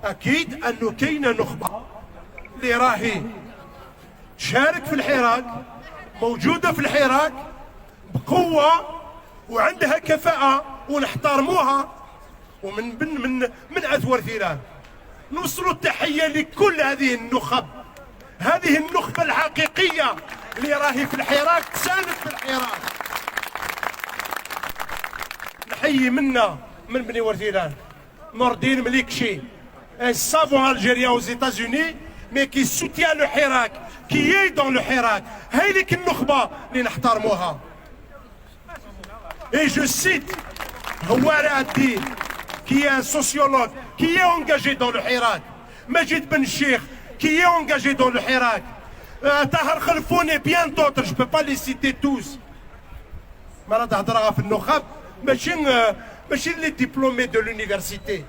اكيد انه كاينه نخبه اللي راهي تشارك في الحراك، موجوده في الحراك بقوه وعندها كفاءه ونحترموها. ومن من اثور ثيران نوصلوا التحيه لكل هذه النخب، هذه النخبه الحقيقيه اللي راهي في الحراك، تساند في الحراك. نحيي منا من بني ورثيران نور الدين مليكشي، un savant algérien aux États-Unis mais qui soutient le Hirak, qui est dans le Hirak. هذيك النخبه اللي نحترموها. Et je cite هواري الدين qui est un sociologue qui est engagé dans le Hirak, Majid Ben Cheikh qui est engagé dans le Hirak, Tahar Khalfoun et bien d'autres, je ne peux pas les citer tous. ما تهضرها في النخب ماشي les diplômés de l'université،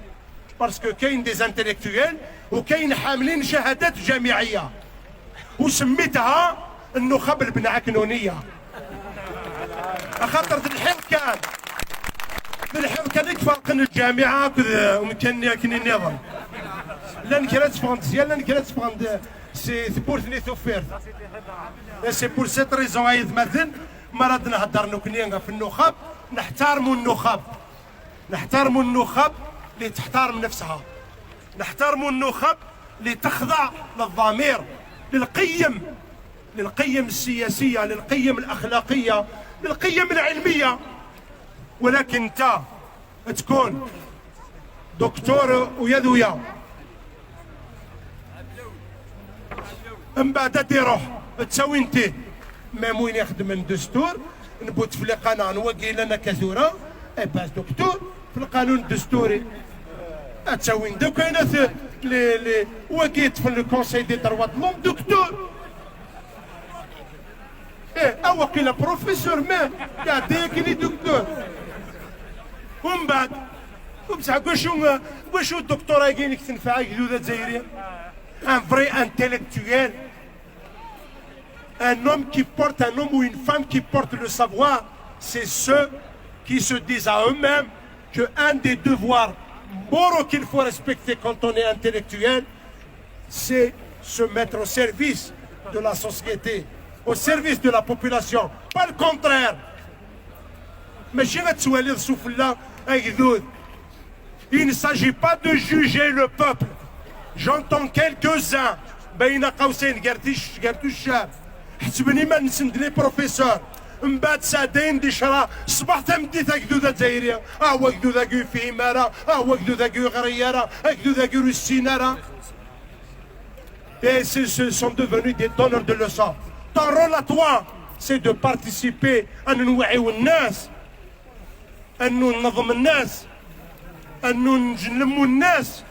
parce que كاين des intellectuels وكاين حاملين شهادات جامعيه وسميتها النخب البنعكنونيه. خاطر الحين كان يتفرق الجامعه وكان النظام لان كانت فرنسيه لان كانت سي بور ثنيث اوفير. سي بور سيت ريزون ايض مثلا مرض نهضر نكنيغا في النخب. نحترموا النخب اللي تحترم نفسها، نحترموا النخب اللي تخضع للضمير، للقيم السياسيه، للقيم الاخلاقيه، للقيم العلميه. ولكن انت تكون دكتور ويدويا من بعد تروح تساوي انت مام وين يخدم الدستور نبوت في القناه نوقي لنا كثوره باس دكتور في القانون الدستوري تساوي دوك كاينه اللي وقيت في الكونساي دي دروا دلوم دكتور او قيل بروفيسور ما يعطيك لي دكتور. ومن بعد بصح واش الدكتوراه كاينك تنفع جدوده جزائريه؟ ان فري انتيليكتويل، un homme ou une femme qui porte le savoir, c'est ceux qui se disent à eux-mêmes qu'un des devoirs moraux qu'il faut respecter quand on est intellectuel, c'est se mettre au service de la société, au service de la population, pas le contraire. ماشي غتسوالي السفلى أكذوذ. Il ne s'agit pas de juger le peuple. J'entends quelques-uns بين قوسين قالتو الشاب حسبني ما نسند لي بروفيسور من بعد ساعتين دي شرا صبحت مديت هكذوذا جزائريه هو هكذوذا كيو فيمارا هو هكذوذا كيو غريارا هكذوذا كيو السينارا. Et ce sont devenus des donneurs de leçons. Ton rôle à toi c'est de participer أن نوعيو الناس، أن ننظم الناس، أن نلموا الناس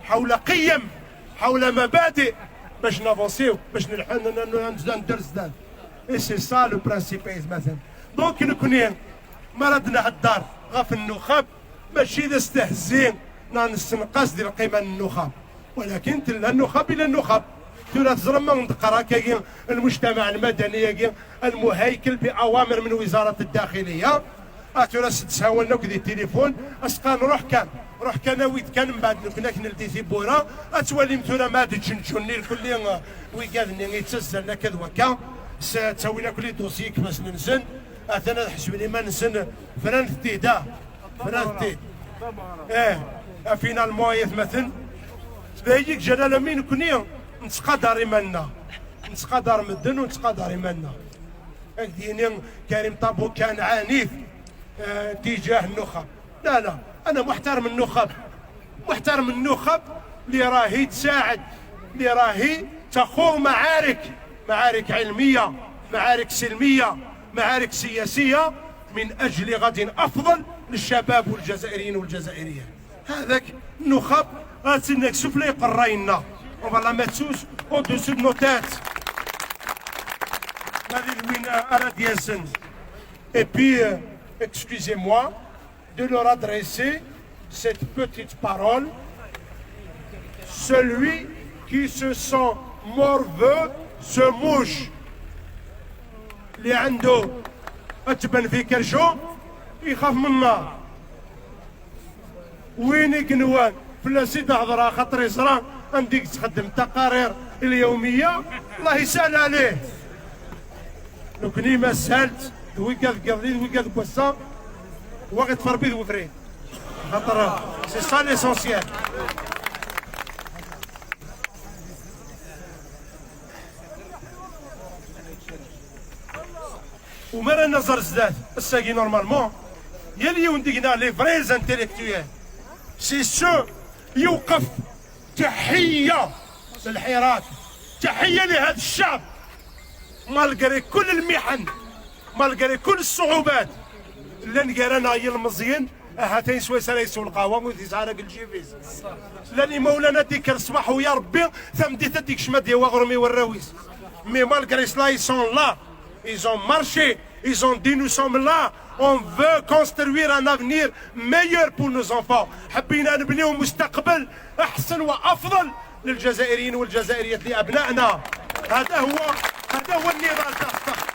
حول قيم، حول مبادئ باش نافونسيو، باش ندرس. اي سي سا لو برانسيب مثلا. دونك نكوني مرض نهدر غاف النخب ماشي ذا استهزين نستنقص ديال القيمه النخب، ولكن تلا النخب الى النخب ترى تزرم ندقرا كاين المجتمع المدني كاين المهيكل باوامر من وزاره الداخليه. ترى تساولنا كذي التليفون اسقى نروح كان ويت كان من بعد كنا نلتي بورا اتولي مثلا ما تجنجوني الكل ويقادني يتسزلنا كذا وكا تسوينا كل دوسيك باش ننسن انا حسب لي ما ننسن فرانتي دا فرانتي فينالمون مثلا تبايك جلال مين كنيا نتقدر ايماننا نتقدر مدن ونتقدر ايماننا. ديني كريم طابو كان عنيف تجاه النخب. لا انا محترم النخب اللي راهي تساعد، اللي راهي تخوض معارك علميه، معارك سلميه، معارك سياسيه من اجل غد افضل للشباب والجزائريين والجزائريات. هذاك النخب غاتسناك سفلي يقراينا on va la mettre tous au-dessus de nos têtes. Et puis excusez-moi de leur adresser cette petite parole. Celui qui se sent morveux se mouche. اللي عنده تبان في كرشو يخاف من النار. وين قنوان فلاسي تهضر خاطر يصرا عندك تخدم التقارير اليوميه الله يسهل عليه. لو كني ما سهلت دويكاد قضي دويكاد كوسا وقت فربيد وفرين خاطر سي سا ليسونسيال. ومرا نظر زداد الساقي نورمالمون يلي وندقنا لي فريز انتيليكتويال سي سو يوقف تحيه للحراك، تحيه لهذا الشعب مالغري كل المحن مالغري كل الصعوبات اللي نقرانا هي المزيان هاتين سويسرا يسوي القهوه وتيزعرق الجيفيز لاني مولانا ديك الصباح ويا ربي ثم ديت ديك شمد يا وغرمي والراويس مي مالغري سلا يسون لا ils ont marché ils ont dit nous sommes là on veut construire un avenir meilleur pour nos enfants. حبينا نبنيو مستقبل احسن وافضل للجزائريين والجزائريات لابنائنا. هذا هو النضال تاع